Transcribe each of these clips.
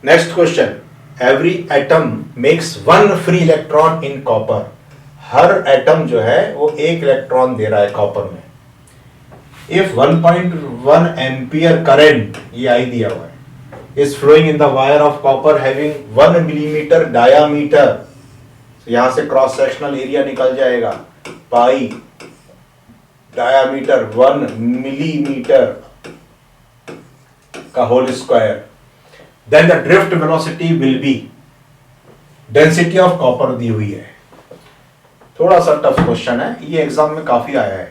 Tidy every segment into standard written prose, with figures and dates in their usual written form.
Next question, every atom makes one free electron in copper. Her atom जो है वो एक इलेक्ट्रॉन दे रहा है कॉपर में। इफ 1.1 एम्पियर करंट, ये आई दिया हुआ है, is flowing in the wire of copper having 1 millimetre diameter, यहां से क्रॉस सेक्शनल एरिया निकल जाएगा पाई डायामीटर 1 मिलीमीटर का whole square, then the drift velocity will be, density of copper दी हुई है। थोड़ा सा टफ क्वेश्चन है, ये एग्जाम में काफी आया है।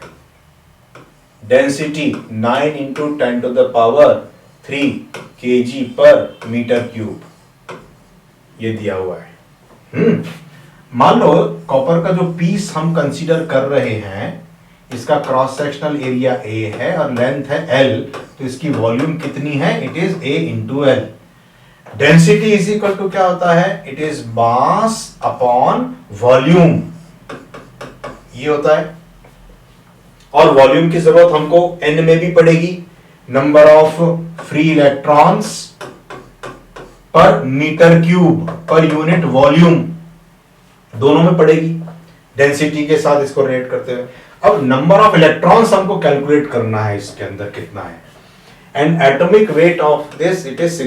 Density 9 into 10 to the power 3 kg per metre cube, ये दिया हुआ है। मान लो कॉपर का जो पीस हम कंसीडर कर रहे हैं, इसका क्रॉस सेक्शनल एरिया A है और लेंथ है L, तो इसकी वॉल्यूम कितनी है? It is A into L। Density is equal to क्या होता है? It is mass upon volume, ये होता है। और वॉल्यूम की जरूरत हमको N में भी पड़ेगी, number of free electrons per metre cube per unit volume, दोनों में पड़ेगी डेंसिटी के साथ इसको रेट करते हुए। अब नंबर ऑफ इलेक्ट्रॉन्स हमको कैलकुलेट करना है, इसके अंदर कितना है। And atomic weight of this it is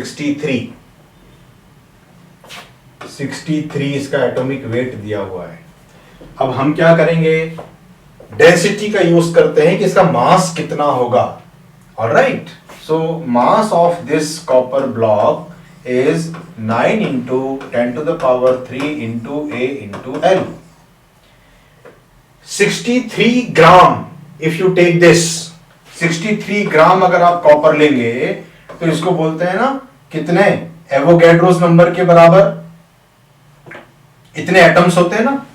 63 इसका एटॉमिक वेट दिया हुआ है। अब हम क्या करेंगे, डेंसिटी का यूज करते हैं कि इसका मास कितना होगा। Alright, so mass of this copper block is 9 into 10 to the power 3 into A into L. 63 gram, if you take this 63 ग्राम अगर आप कॉपर लेंगे तो इसको बोलते हैं ना कितने एवोगैड्रोस नंबर के बराबर, इतने एटम्स होते हैं ना,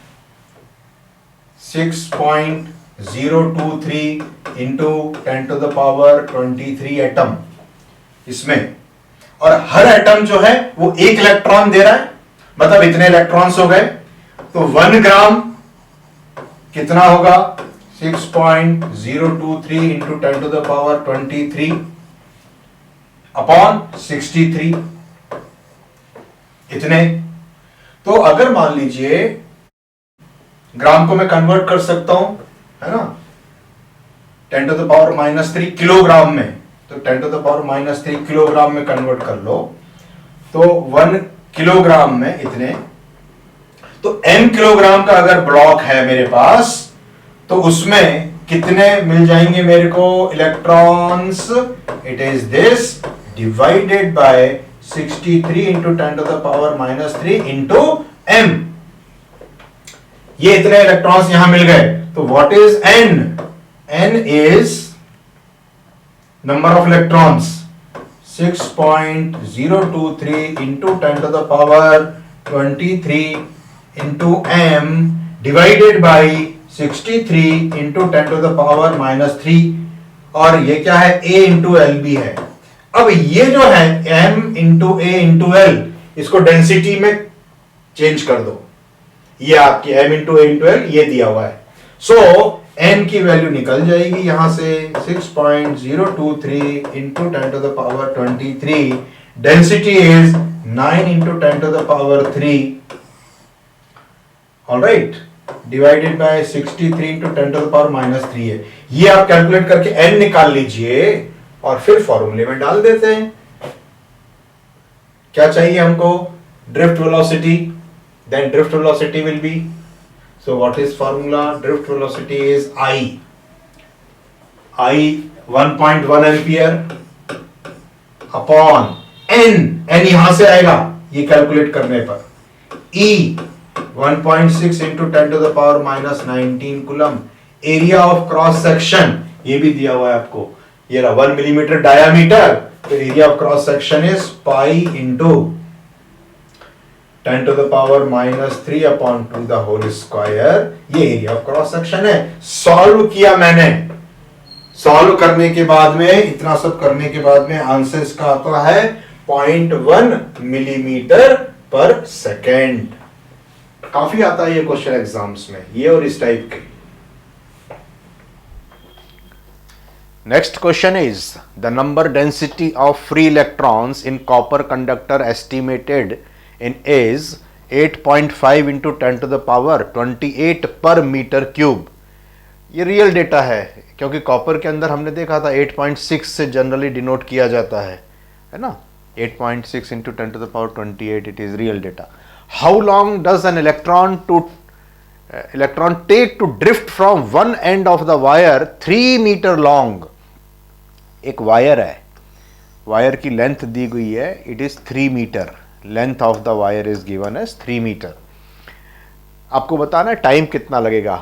6.023 into 10 to the power 23 atom इसमें, और हर एटम जो है वो एक इलेक्ट्रॉन दे रहा है, मतलब इतने इलेक्ट्रॉन्स हो गए। तो 1 ग्राम कितना होगा? 6.023 into 10 to the power 23 upon 63, इतने। तो अगर मान लीजिए ग्राम को मैं कन्वर्ट कर सकता हूं, है ना, 10 टू द पावर -3 किलोग्राम में, तो 10 टू द पावर -3 किलोग्राम में कन्वर्ट कर लो, तो 1 किलोग्राम में इतने। तो m किलोग्राम का अगर ब्लॉक है मेरे पास, तो उसमें कितने मिल जाएंगे मेरे को electrons? It is this divided by 63 into 10 to the power -3 into m। ये इतने इलेक्ट्रॉन्स यहां मिल गए। तो what is n? n is number of electrons 6.023 into 10 to the power 23 into m divided by 63 into 10 to the power -3, और ये क्या है? A into L भी है। अब ये जो है m into A into L, इसको डेंसिटी में चेंज कर दो, ये आपकी m into A into L ये दिया हुआ है। सो n की वैल्यू निकल जाएगी यहां से 6.023 into 10 to the power 23, density is 9 into 10 to the power 3, alright, divided by 63 into 10 to the power -3 है। ये आप कैलकुलेट करके n निकाल लीजिए और फिर फॉर्मूले में डाल देते हैं। क्या चाहिए हमको? Drift velocity, then drift velocity will be, so what is formula? Drift velocity is I 1.1 ampere upon n यहां से आएगा ये कैलकुलेट करने पर, E 1.6 into 10 to the power -19 coulomb. Area of cross section ये भी दिया हुआ है आपको, ये रहा 1 मिलीमीटर डायामीटर, तो area of cross section is pi into 10 to the power -3 upon 2 the whole square, ये एरिया ऑफ क्रॉस सेक्शन है। सॉल्व किया मैंने, सॉल्व करने के बाद में, इतना सब करने के बाद में आंसर इसका आता है 0.1 मिलीमीटर पर सेकेंड। काफी आता है ये क्वेश्चन एग्जाम्स में, ये और इस टाइप के। Next question is the number density of free electrons in copper conductor estimated in is 8.5 into 10 to the power 28 per metre cube. ये रियल डेटा है क्योंकि कॉपर के अंदर हमने देखा था 8.6 से जनरली डिनोट किया जाता है ना। 8.6 into 10 to the power 28, it is real data. How long does an electron take to drift from one end of the wire 3 meter long? एक वायर है, वायर की लेंथ दी गई है, it is 3 metre, length of the wire is given as 3 metre. आपको बताना है time कितना लगेगा,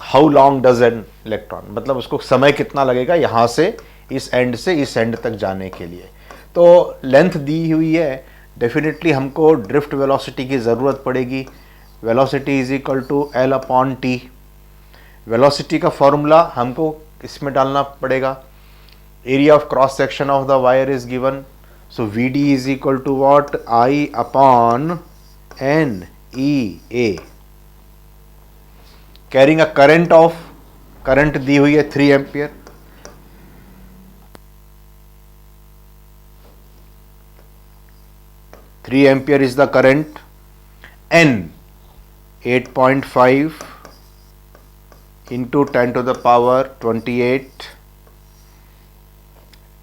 how long does an electron, मतलब उसको समय कितना लगेगा यहां से इस एंड तक जाने के लिए। तो लेंथ दी हुई है, डेफिनेटली हमको ड्रिफ्ट वेलोसिटी की ज़रूरत पड़ेगी। Velocity is equal to L upon T. Velocity का फॉर्मूला हमको इसमें डालना पड़ेगा। Area of cross section of the wire is given, so V D is equal to what, I upon N E A. Carrying a current दी हुई है 3 ampere. Three ampere is the current. N 8.5 into 10 to the power 28,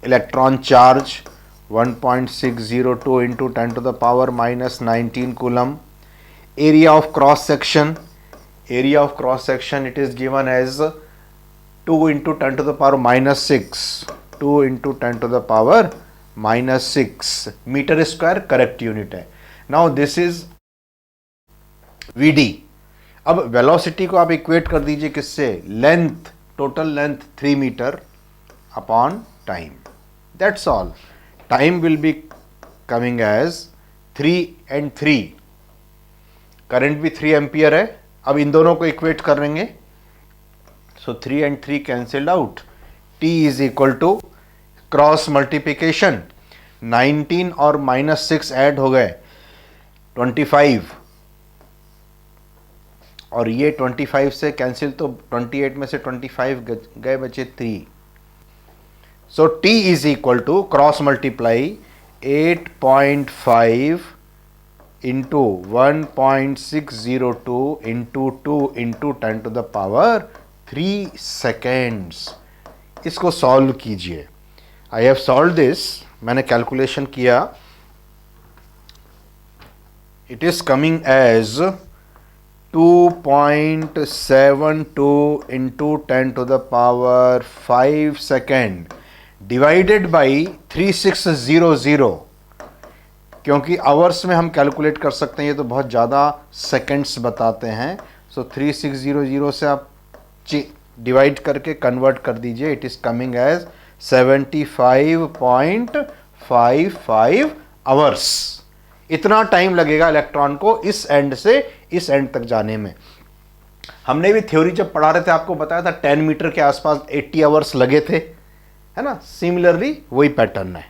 electron charge 1.602 into 10 to the power minus 19 coulomb. Area of cross section it is given as 2 into 10 to the power minus 6, 2 into 10 to the power minus 6 meter square, correct unit है। Now this is VD। अब velocity को आप equate कर दीजिए किससे, length, total length 3 metre upon time, that's all. Time will be coming as 3 and 3। Current भी 3 ampere है। अब इन दोनों को इक्वेट करेंगे, so 3 and 3 cancelled out. T is equal to cross multiplication, 19 और माइनस 6 ऐड हो गए 25, और ये 25 से कैंसिल, तो 28 में से 25 गए, बचे 3। So T is equal to cross multiply 8.5 into 1.602 into 2 into 10 to the power 3 seconds. इसको सॉल्व कीजिए। आई हैव सॉल्व दिस, मैंने कैलकुलेशन किया, it is coming as 2.72 into 10 to the power 5 second divided by 3600, क्योंकि hours में हम calculate कर सकते हैं, ये तो बहुत ज़्यादा सेकेंड्स बताते हैं। सो 3600 से आप डिवाइड करके कन्वर्ट कर दीजिए, it is coming as 75.55 hours. इतना टाइम लगेगा इलेक्ट्रॉन को इस एंड से इस एंड तक जाने में। हमने भी थ्योरी जब पढ़ा रहे थे आपको बताया था 10 मीटर के आसपास 80 आवर्स लगे थे, है ना। सिमिलरली वही पैटर्न है।